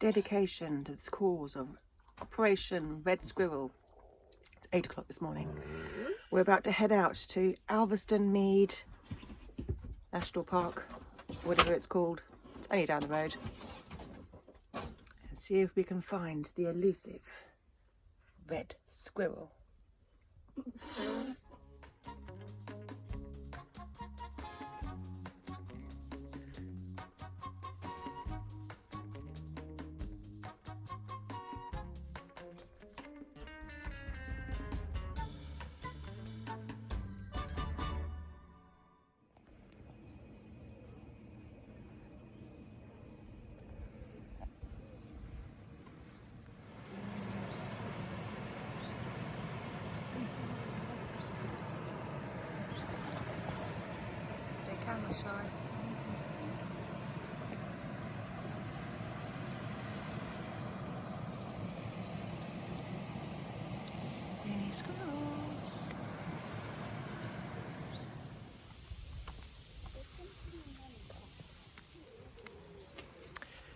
dedication to the cause of Operation Red Squirrel. It's 8 o'clock this morning. We're about to head out to Alveston Mead National Park, whatever it's called. It's only down the road. And see if we can find the elusive red squirrel. Camera shy. Mini squirrels.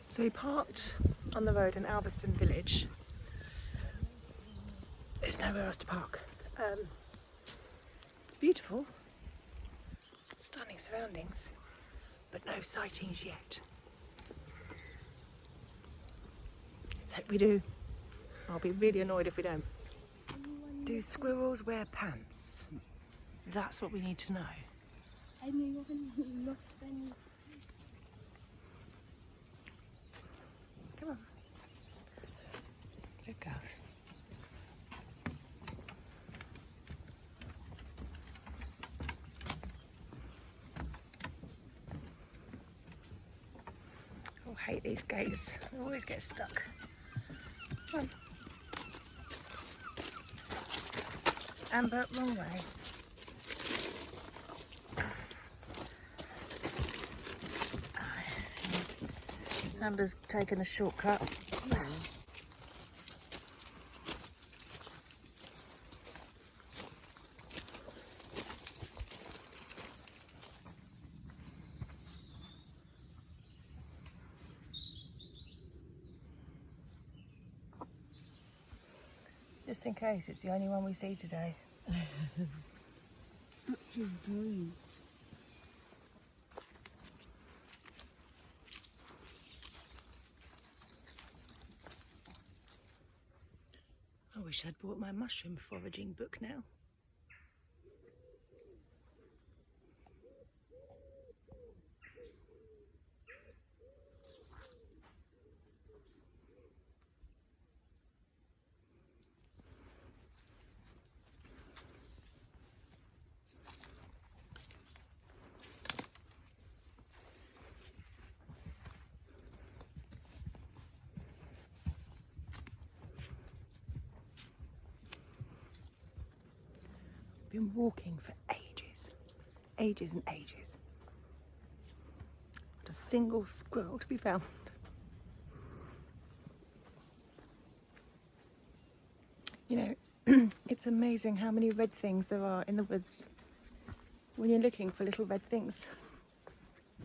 So we parked on the road in Alveston Village. There's nowhere else to park. It's beautiful. Stunning surroundings, but no sightings yet. Let's hope we do. I'll be really annoyed if we don't. Do squirrels wear pants? That's what we need to know. Come on. Good girls. I hate these gates. I always get stuck. Come on. Amber, wrong way. Amber's taken a shortcut. Just in case, it's the only one we see today. I wish I'd bought my mushroom foraging book now. Been walking for ages and ages. Not a single squirrel to be found. You know, it's amazing how many red things there are in the woods when you're looking for little red things.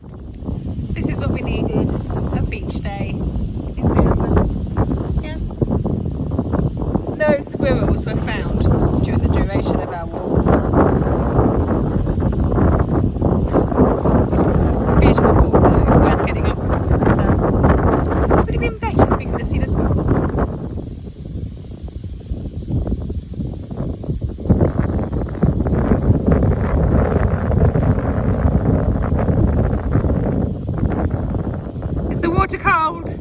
This is what we needed, a beach day. Yeah. No squirrels were found during the duration of our walk. It's a beautiful walk though, worth getting up. But would it have been better if we could have seen a squirrel? Is the water cold?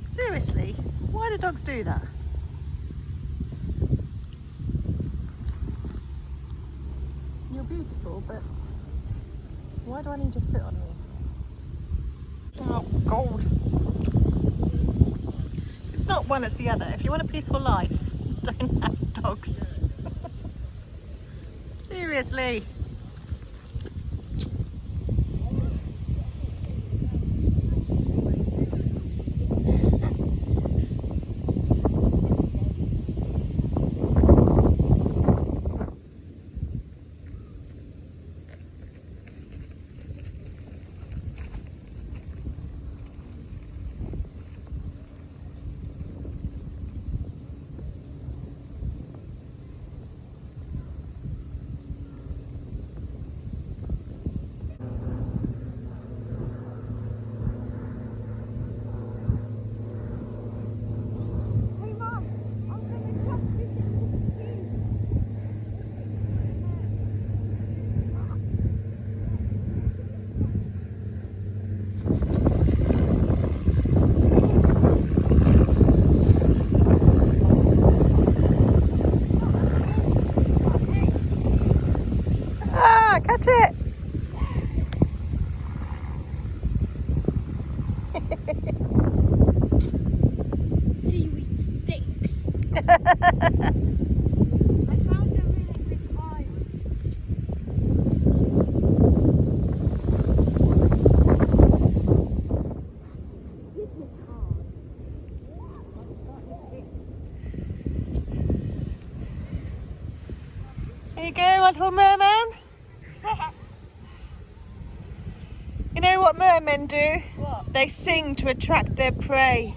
Seriously, why do dogs do that? You're beautiful, but why do I need your foot on me? Oh, gold. It's not one, it's the other. If you want a peaceful life, don't have dogs. Seriously. found a really big pile. This is hard. There you go, my little merman. You know what mermen do? What? They sing to attract their prey.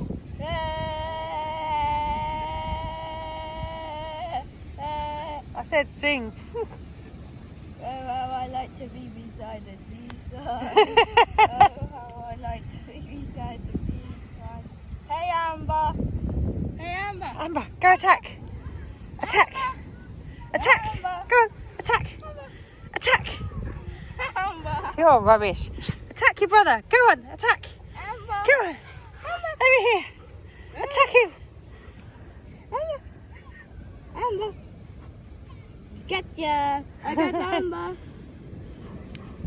I said sing. Oh, how I like to be beside the seaside. Oh, how I like to be beside the seaside. Hey, Amber. Hey, Amber. Amber, go attack. Attack. Attack. Amber. Go on, attack. Amber. Attack. Amber. You're rubbish. Attack your brother. Go on, attack. Amber. Go on. Over here. Attack him. Amber. Amber. Gotcha. I got Amber.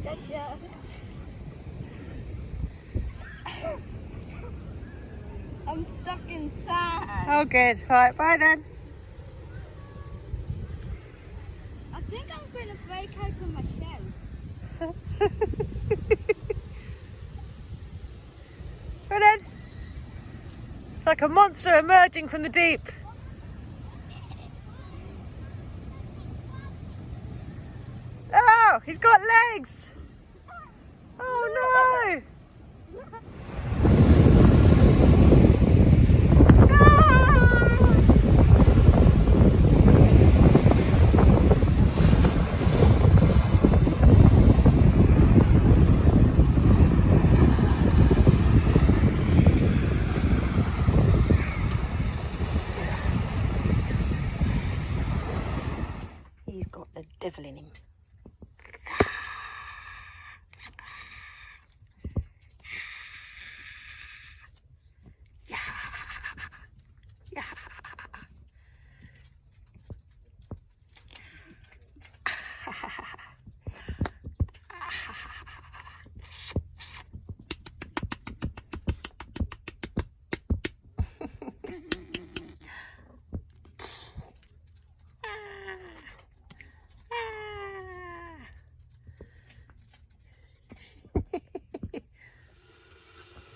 Gotcha. I'm stuck inside. Oh, good. Right, bye then. I think I'm going to break out of my shell. Right then. It's like a monster emerging from the deep. Oh, he's got legs. Oh no. He's got the devil in him.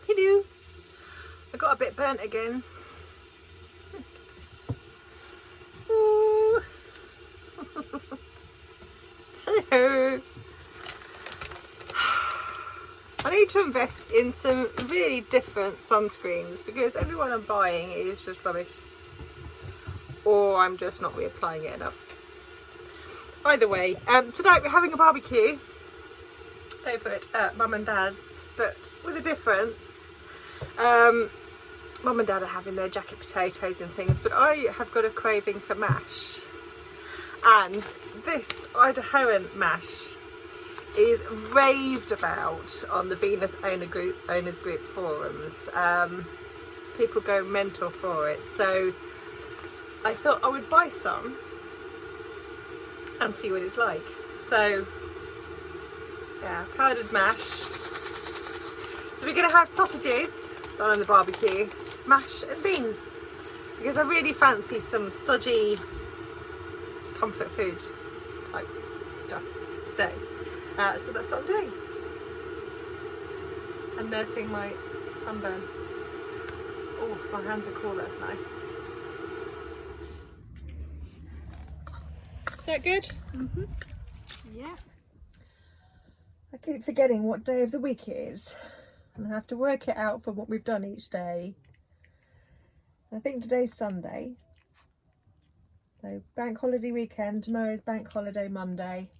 Hello. I got a bit burnt again. Ooh. Hello. I need to invest in some really different sunscreens because everyone I'm buying is just rubbish. Or I'm just not reapplying it enough. Either way, tonight we're having a barbecue over at Mum and Dad's, but with a difference. Mum and Dad are having their jacket potatoes and things, but I have got a craving for mash. And this Idahoan mash is raved about on the Venus Owners Group forums. People go mental for it, so I thought I would buy some and see what it's like. So yeah, powdered mash. So we're going to have sausages done on the barbecue, mash and beans, because I really fancy some stodgy comfort food type stuff today. So that's what I'm doing. I'm nursing my sunburn. Oh, my hands are cool, that's nice. Is that good? Mm-hmm. Yeah. I keep forgetting what day of the week it is, and I have to work it out from what we've done each day. I think today's Sunday, so bank holiday weekend, tomorrow's bank holiday Monday.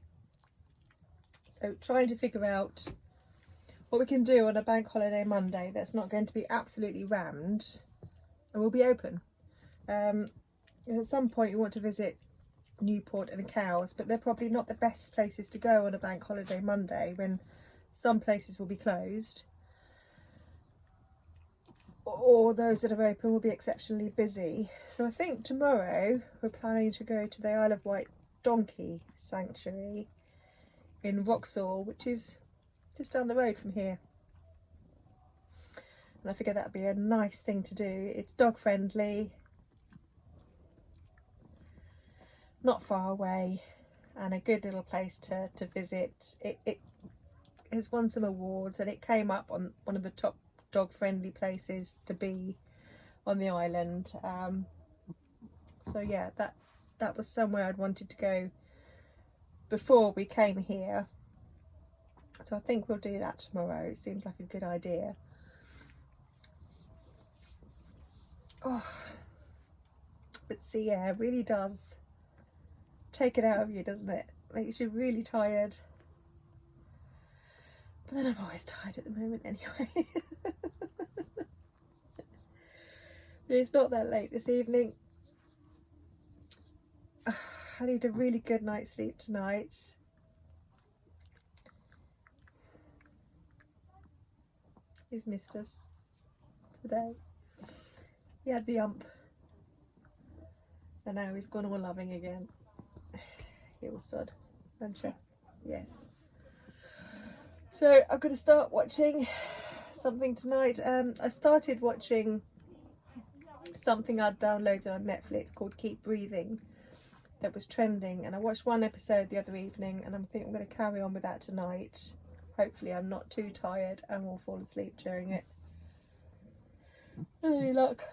So trying to figure out what we can do on a bank holiday Monday that's not going to be absolutely rammed and will be open. At some point you want to visit Newport and Cowes, but they're probably not the best places to go on a bank holiday Monday when some places will be closed, or those that are open will be exceptionally busy. So I think tomorrow we're planning to go to the Isle of Wight Donkey Sanctuary in Vauxhall, which is just down the road from here. And I figure that'd be a nice thing to do. It's dog friendly. not far away, and a good little place to visit. It has won some awards, and it came up on one of the top dog friendly places to be on the island. So yeah, that was somewhere I'd wanted to go before we came here, so I think we'll do that tomorrow. It seems like a good idea. Oh, but sea air really does take it out of you, doesn't it? Makes you really tired. But then I'm always tired at the moment anyway. It's not that late this evening. I need a really good night's sleep tonight. He's missed us today. He had the ump, and now he's gone all loving again. Little sod, don't you? Yes. So I'm going to start watching something tonight. I started watching something I'd downloaded on Netflix called Keep Breathing, that was trending, and I watched one episode the other evening, and I think I'm going to carry on with that tonight. Hopefully I'm not too tired and will fall asleep during it. With any luck.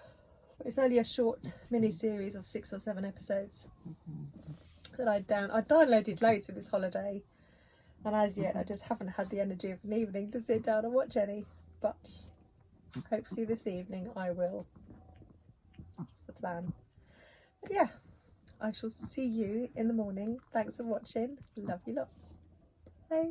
It's only a short mini series of 6 or 7 episodes that I downloaded loads for this holiday, and as yet I just haven't had the energy of an evening to sit down and watch any, but hopefully this evening I will. That's the plan. But yeah, I shall see you in the morning. Thanks for watching. Love you lots. Bye.